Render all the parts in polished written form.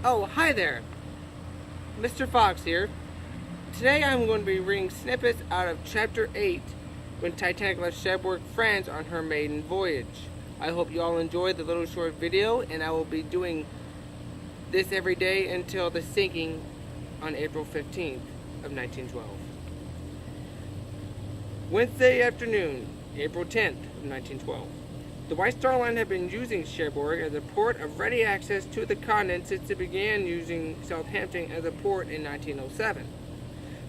Oh, hi there. Mr. Fox here. Today I'm going to be reading snippets out of Chapter 8 when Titanic left Cherbourg, France on her maiden voyage. I hope you all enjoyed the little short video, and I will be doing this every day until the sinking on April 15th of 1912. Wednesday afternoon, April 10th of 1912. The White Star Line had been using Cherbourg as a port of ready access to the continent since it began using Southampton as a port in 1907.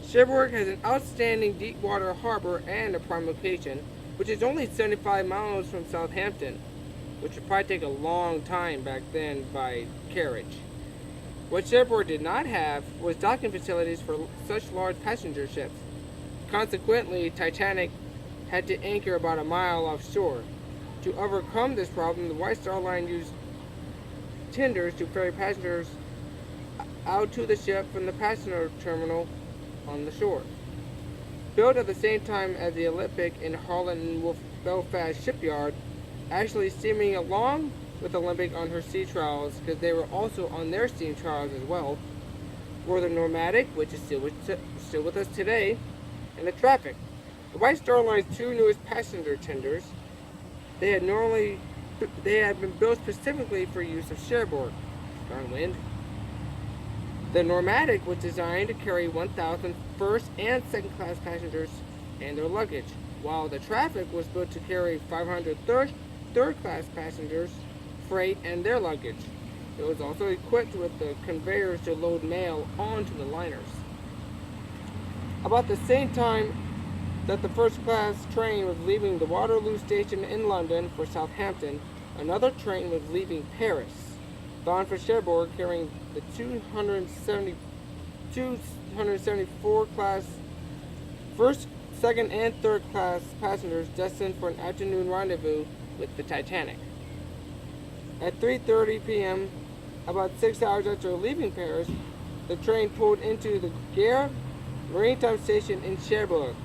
Cherbourg has an outstanding deep water harbor and a prime location, which is only 75 miles from Southampton, which would probably take a long time back then by carriage. What Cherbourg did not have was docking facilities for such large passenger ships. Consequently, Titanic had to anchor about a mile offshore. To overcome this problem, the White Star Line used tenders to ferry passengers out to the ship from the passenger terminal on the shore. Built at the same time as the Olympic in Holland and Belfast shipyard, actually steaming along with Olympic on her sea trials, because they were also on their steam trials as well, were the Nomadic, which is still with us today, and the Traffic. The White Star Line's two newest passenger tenders, they had been built specifically for use of Cherbourg, strong wind. The Nomadic was designed to carry 1,000 first and second class passengers and their luggage, while the Traffic was built to carry 500 third class passengers, freight, and their luggage. It was also equipped with the conveyors to load mail onto the liners. About the same time that the first class train was leaving the Waterloo station in London for Southampton, another train was leaving Paris, bound for Cherbourg, carrying the 274 class first, second, and third class passengers destined for an afternoon rendezvous with the Titanic. At 3:30 p.m., about 6 hours after leaving Paris, the train pulled into the Gare Maritime Station in Cherbourg.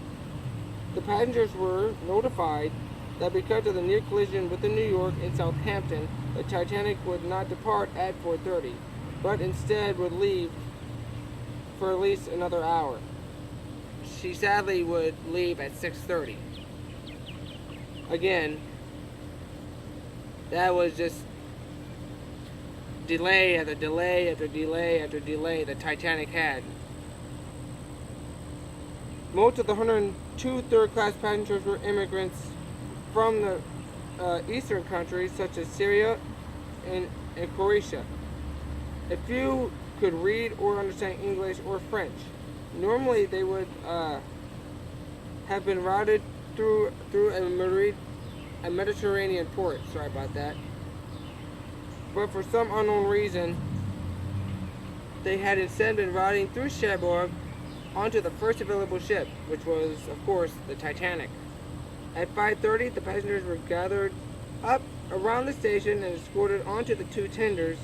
The passengers were notified that because of the near collision with the New York and Southampton, the Titanic would not depart at 4:30, but instead would leave for at least another hour. She sadly would leave at 6:30. Again, that was just delay after delay after delay after delay the Titanic had. Most of the 102 third-class passengers were immigrants from the eastern countries such as Syria and Croatia. A few could read or understand English or French. Normally they would have been routed through a Mediterranean port. Sorry about that. But for some unknown reason, they had instead been routing through Cherbourg onto the first available ship, which was, of course, the Titanic. At 5:30, the passengers were gathered up around the station and escorted onto the two tenders,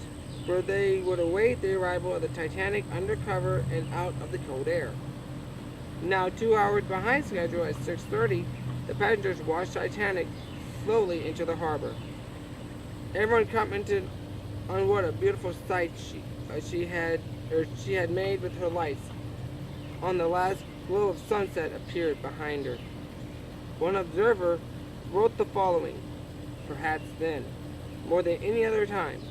where they would await the arrival of the Titanic under cover and out of the cold air. Now 2 hours behind schedule at 6:30, the passengers watched Titanic slowly into the harbor. Everyone commented on what a beautiful sight she had made with her lights. On the last glow of sunset appeared behind her. One observer wrote the following: perhaps then, more than any other time,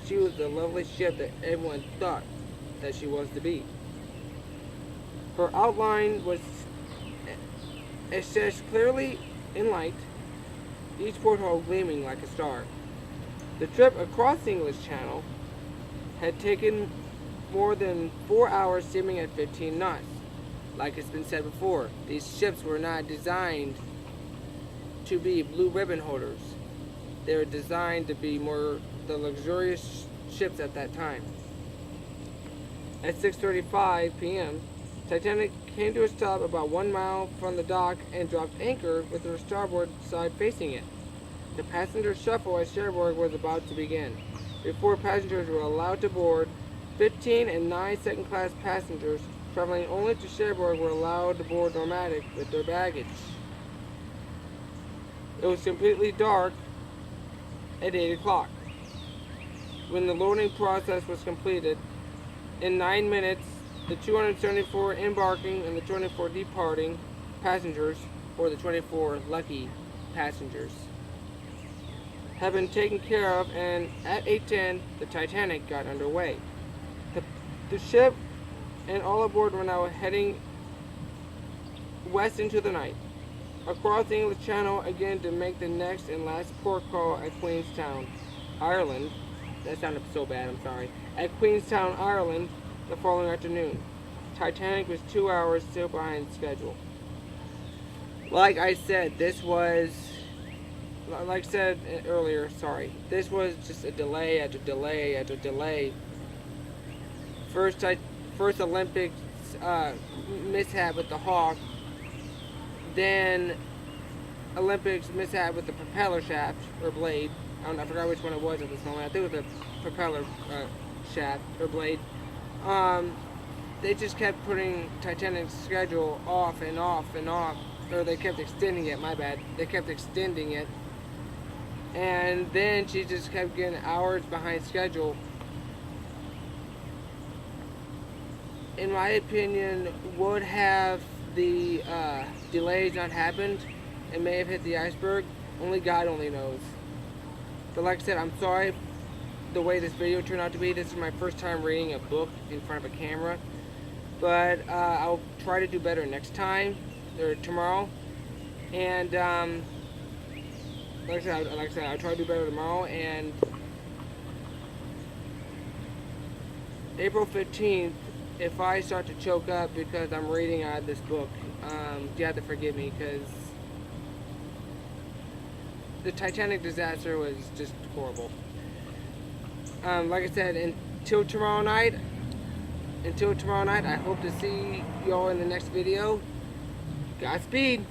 she was the lovely ship that everyone thought that she was to be. Her outline was stretched clearly in light, each porthole gleaming like a star. The trip across the English Channel had taken more than 4 hours, steaming at 15 knots. Like it's been said before, these ships were not designed to be blue ribbon holders. They were designed to be more the luxurious ships at that time. At 6:35 p.m., Titanic came to a stop about 1 mile from the dock and dropped anchor with her starboard side facing it. The passenger shuffle at Cherbourg was about to begin. Before passengers were allowed to board, 15 and 9 second-class passengers traveling only to Cherbourg were allowed to board Nomadic with their baggage. It was completely dark at 8 o'clock. when the loading process was completed. In 9 minutes, the 274 embarking and the 24 departing passengers, or the 24 lucky passengers, have been taken care of, and at 8:10, the Titanic got underway. The ship and all aboard were now heading west into the night, across the English Channel again to make the next and last port call at Queenstown, Ireland. That sounded so bad, I'm sorry. At Queenstown, Ireland, the following afternoon. Titanic was 2 hours still behind schedule. Like I said, this was, like I said earlier, sorry, this was just a delay after delay after delay. First Olympics mishap with the Hawk, then Olympics mishap with the propeller shaft or blade. I forgot which one it was at this moment. I think it was the propeller shaft or blade. They just kept putting Titanic's schedule off and off and off, or they kept extending it. My bad. They kept extending it, and then she just kept getting hours behind schedule. In my opinion, would have the delays not happened, it may have hit the iceberg. Only God only knows. But like I said, I'm sorry the way this video turned out to be. This is my first time reading a book in front of a camera. But I'll try to do better next time, or tomorrow. And like I said, I'll try to do better tomorrow. And April 15th, if I start to choke up because I'm reading out of this book, you have to forgive me, because the Titanic disaster was just horrible. Like I said, until tomorrow night, I hope to see y'all in the next video. Godspeed.